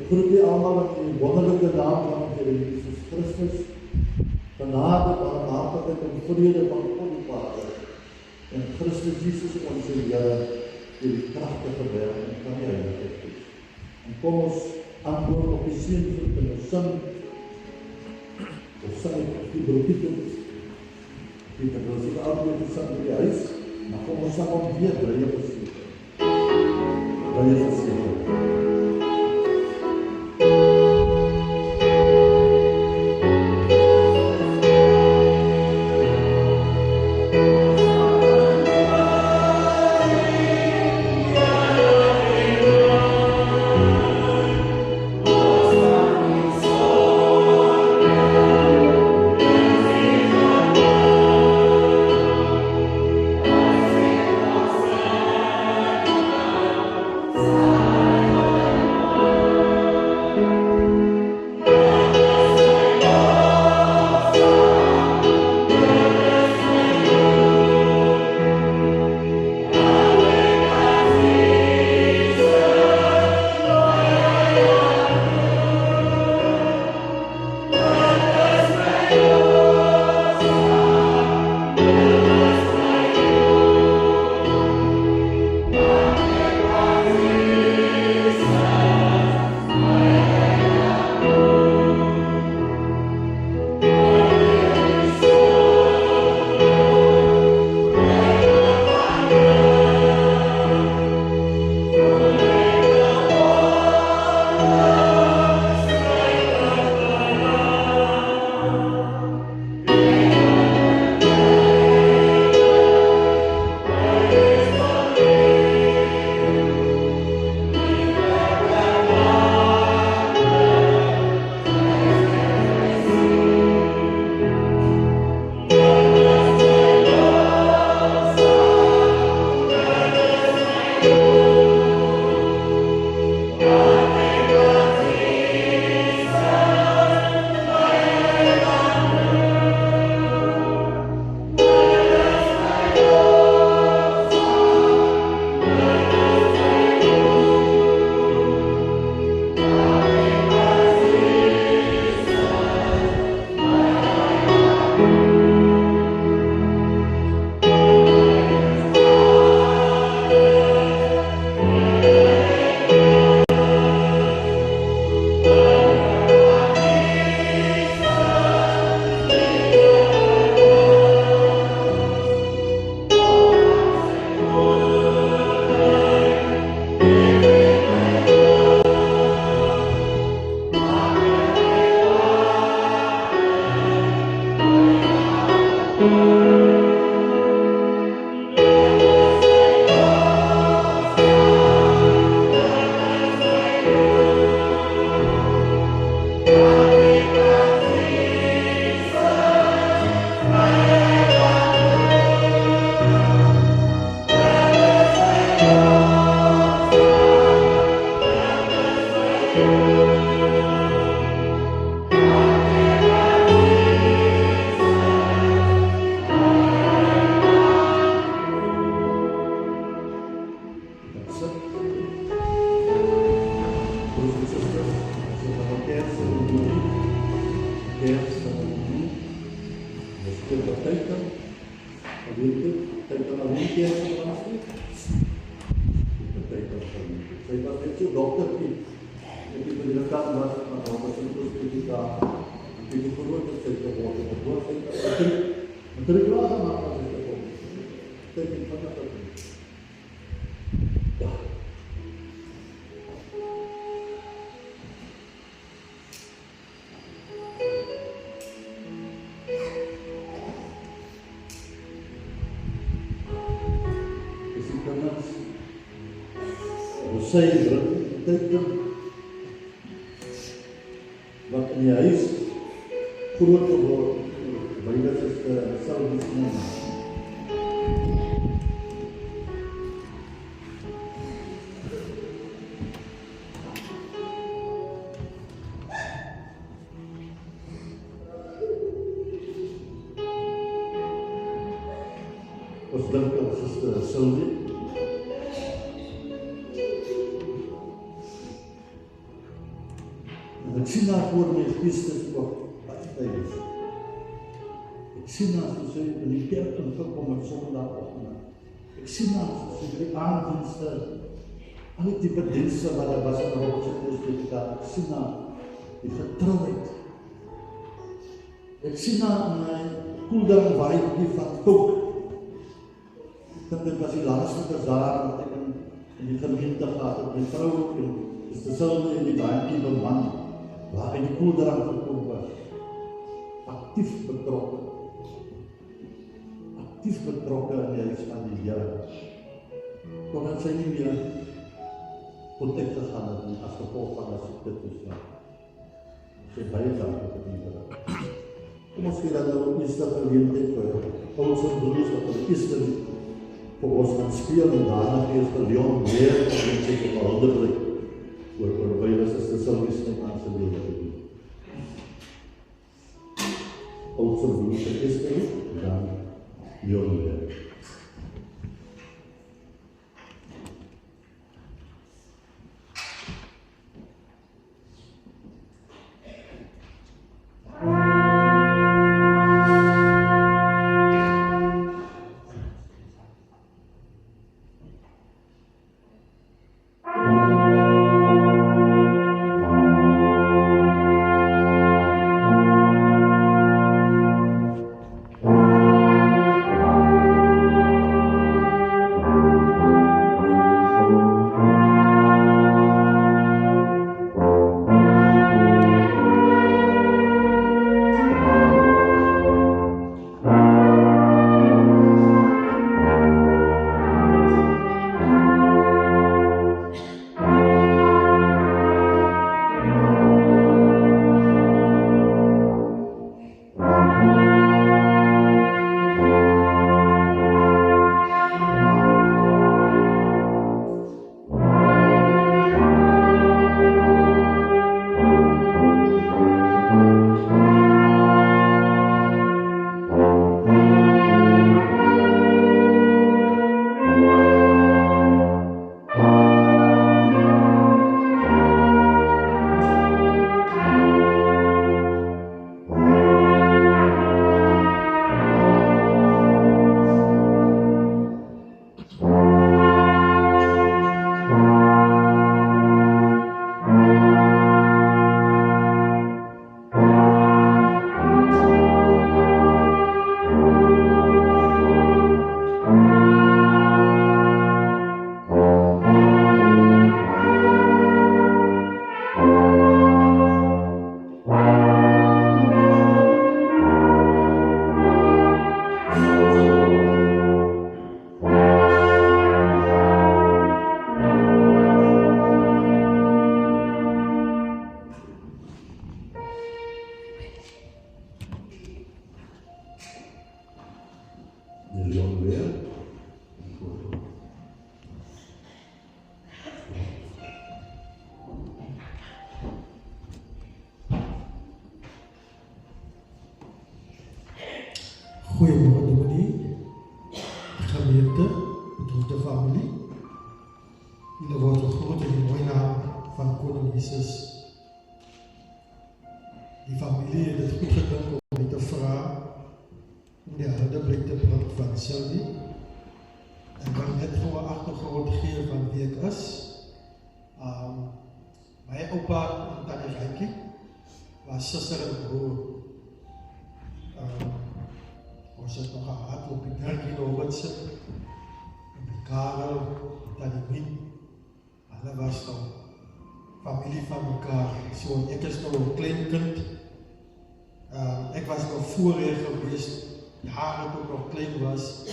groet u almal in die wonderlike naam van die Here Jesus Christus. Genade, barmhartigheid en vrede van God die Vader en Christus Jesus ons Here deur die kragtige werking van die Heilige Gees. En kom ons antwoord op die seëngroet en ons sing of sing die broekiete die verlossing altyd gesing in die huis, maar kom ons sing om weer blye geseënd. Blye geseënd. Sy teken wat in die huis groot geword, want dit is sal nie sien. Ons dink dat Suster Sylvie En ek sien daar voor my Christus ook baie tydens. Ek sien daar soos hy in die kerk ingekom het Sondagoggend. Ek sien daar soos hy by die aanddienste, al die tipe dienste wat daar was in die Hoogstprediker. Ek sien daar die getrouheid. Ek sien daar in my koeldrank waaitjie van kook. Ek dink dit was die laaste bazaar wat ek in die gemeente gehad het. My vrou is dezelfde in die drankje van man, waar in die koeldrank gekomen was. Actief betrokken. Actief betrokken in die huis van die Here. Totdat sy nie meer kontak gegaan het as gevolg van die siekte toestand. Sy baie dankie vir die Here. Kom ons gee dat nou eerste geleentheid vir ons broers wat op eerste vir ons gaan speel en daarna gee ons vir Leon weer en sê op huldiglik oor Bybels is die Silvies net aan sy lewe te doen. Ons broers vir eerste en dan Leon weer. Goeiemorgen dominee, gemeente, betroefde familie. Jullie worden groot in de mooie naam van Koning Jezus. Die familie heeft het goed gedaan om mij te vragen om de harde blik te brengen van Sylvie. En kan net voor een achtergrond geven van wie ik is. Mijn opa en tante Rijkie was zuster en broer. Ons het nog gehad op die Dirkie Robertson, op die Karel, Tannie Mien. Hulle was dan familie van elkaar. So, ek is nog een klein kind. Ek was nog voorrecht geweest, jaren toen ik nog klein was,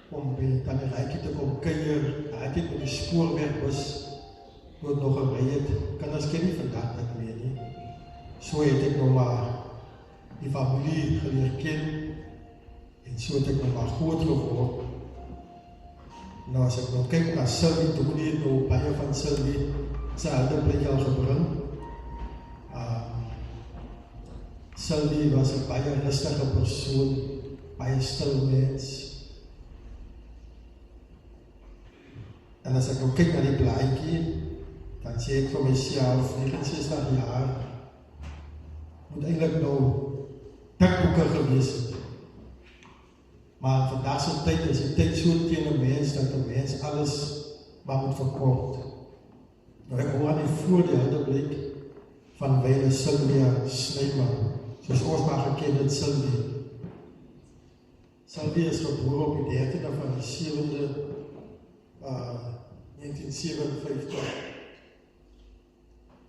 om bij Tannie Rijkie te komen kuier. Ek het met die spoorwegbus tot nog gereed. Kinders ken nie vandaag net meer nie. So het ek nog maar die familie geleer ken. En so het ek nog maar groot geword. Nou as ek nou kyk na Sylvie, dominee het nou baie van Sylvie sy harde blik al gebring. Sylvie was 'n baie rustige persoon, baie stil mens. En as ek nou kyk na die blaadjie, dan sê ek vir myself, 69 jaar, moet eintlik nou tekboeke gewees het. Maar vandag se tyd is die tyd so teen 'n mens dat 'n mens alles maar moet verkort. Nou ek hoor aan die voordele blik van Wyle Sylvia Snyman, soos ons maar geken het Sylvia. Sylvia is gebore op die 13de van die 7de 1957.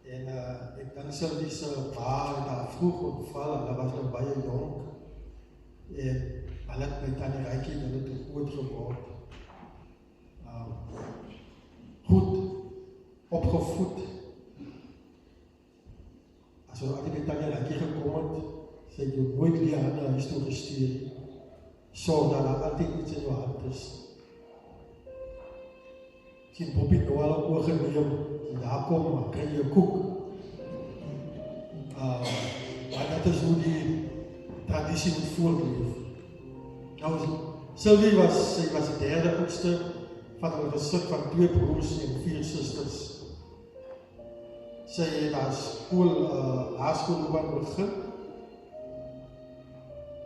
En ek dink Sylvia se pa het daar vroeg ontval en hulle was nog baie jonk. En hulle het met Tannie Rykie hulle toe groot geword. Goed opgevoed. As ons altyd met Tannie Rykie gekom het, sy het jou nooit weer aan die huis toe gestuur. Sorg dat daar altyd iets in jou hand is. Sien Bobbie nou al op oorgeneem, en daar kom, maar kry jy 'n koek. Maar dat is hoe die tradisie moet voortleef. Nou, Sylvie was die derde oudste van 'n gesin van 2 broers en 4 susters. Sy het haar laerskoolloopbaan begin.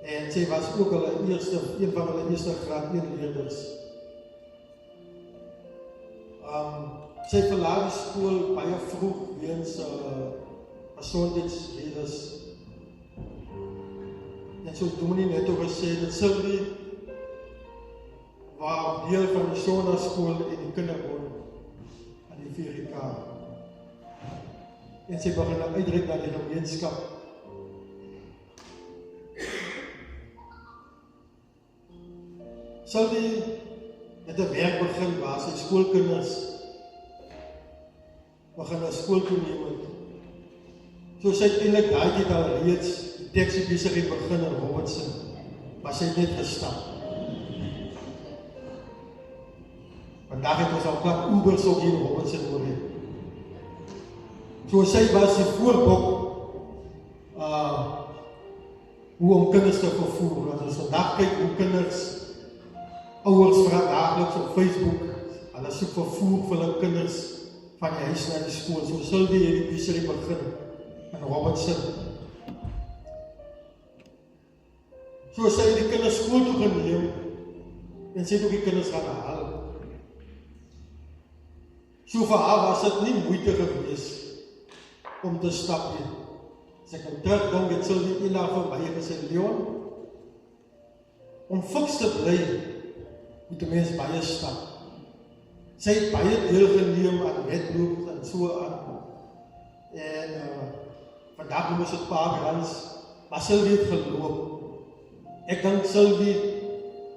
En sy was ook een van hulle eerste graad 1 leerders. Sy verlaat die skool baie vroeg weens gesondheidsredes. En soos Dominee net ook gesê, dat Sylvie was deel van die sondagsskool en die kinderwoon aan die VGK. En sy begin uitreik na die gemeenskap. Sylvie het 'n werk begin waar sy skoolkinders begin na skool toe neem het. So sy het eintlik daai tyd al reeds die taxi besigheid begin in Robertson, maar sy het net gestap. Vandag het ons al klap Ubers ook hier in Robertson oorheen. So sy was die voorbok hoe om kinders te vervoer. As ons vandag kyk hoe kinders ouers vra dageliks op Facebook, hulle soek vervoer vir hulle kinders van die huis na die skool. So Sylvie het die besigheid begin in Robertson. So sy het die kinders skool toe geneem en sy het ook die kinders gaan haal. So vir haar was dit nie moeite gewees om te stap nie. Sy kan terugdink het Sylvie eendag vir my gesê, Leon, om fiks te bly, moet 'n mens baie stap. Sy het baie deelgeneem aan wedloop en so aan. En vandag noem ons dit paardenruns, maar Sylvie het geloop. Ek dink Sylvie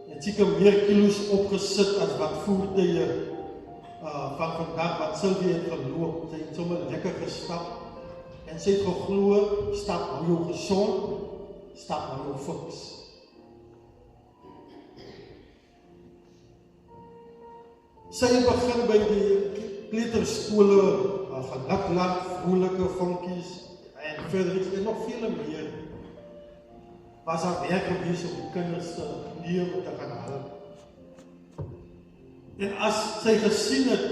het seker meer kilos opgesit as wat voertuie van vandag wat Sylvie het geloop. Sy het sommer lekker gestap. En sy het geglo, stap hou jou gesond, stap hou jou fiks. Sy het begin by die kleuterskole, Gelukland, Vrolike Vonkies en verder iets, en nog vele meer. Was haar werk gewees om die kinders te neem te gaan haal. En as sy gesien het,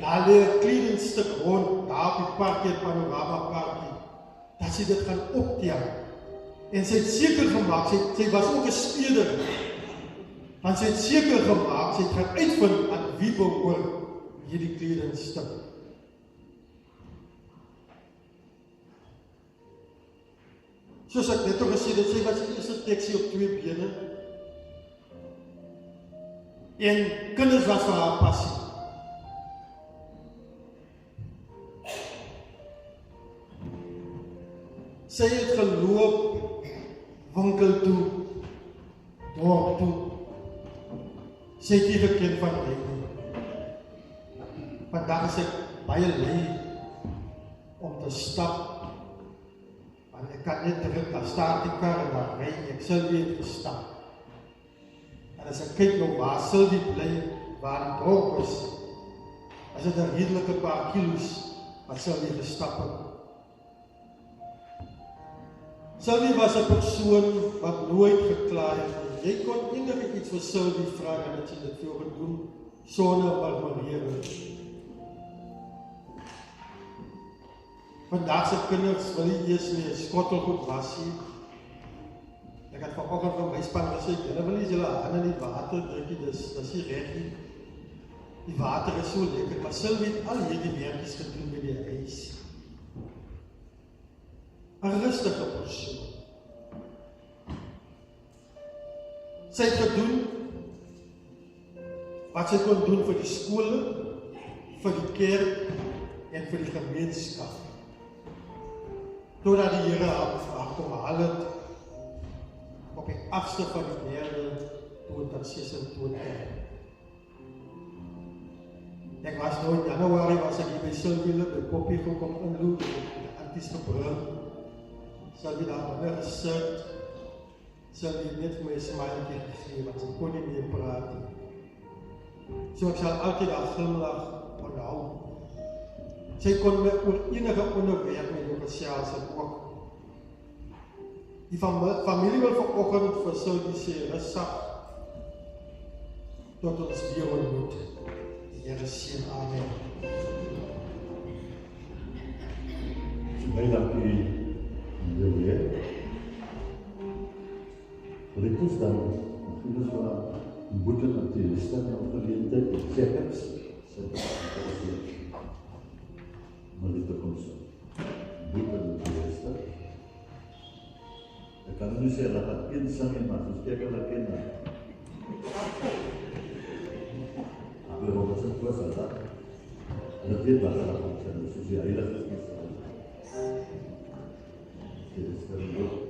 daar lê 'n kledingstuk rond, daar op die parkie, Panorama Parkie, dat sy dit gaan optel. En sy het seker gemaak, sy was ook 'n speler, want sy het seker gemaak, sy het gaan uitvind aan wie behoort hierdie kledingstuk. Soos ek net ook gesê het, sy was die eerste taxi op 2 bene. En kinders was vir haar passie. Sy het geloop, winkel toe, dorp toe. Sy het nie geken van ry nie. Vandag is ek baie lui om te stap. Want ek kan net terug, daar staat die kar en daar ry ek Sylvie het gestap. En as ek kyk nou waar Sylvie bly, waar die dorp is dit 'n redelike paar kilos wat Sylvie gestap het. Sylvie was 'n persoon wat nooit gekla het. Jy kon enige iets vir Sylvie vra en dat sy dit vir jou gedoen sonder murmurering. Vandag se kinders wil nie eers meer skottelgoed was nie. Ek het vanoggend van my span gesê, julle wil nie julle hande in die water druk nie, dis nie reg nie. Die water is so lekker, maar Sylvie het al hierdie werkies gedoen by die huis. 'n rustige persoon. Sy het gedoen wat sy kon doen vir die skole, vir die kerk en vir die gemeenskap. Totdat die Here haar kom haal het op die afste van die derde dood aan 26. Ek was nou in Januarie, was ek hier by Sylvie by Koppie gekom inloop, die anties gebring. Sylvie daar onder gesit, Sylvie net vir my 'n smiley gegee, want sy kon nie meer praat nie. So ek sal altyd haar glimlag onthou. Sy kon met oor enige onderwerp met jou gesels en ook. Die familie wil vanoggend vir Sylvie sê, rustig, tot ons weer ontmoet. Die Here seën, amen. Baie dankie, meneer Weer. Dit is dan, dit is waar die boete natuurlijk staan op geleentheid, die checkers, maar dit is ons boete natuurlijk staan. Ek kan nie sê dat het een sang maar soos ek hulle ken. Maar wat het was dat? En dit weet wat hulle gaan sê, soos die heilige is. Dit is very good.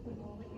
Good morning.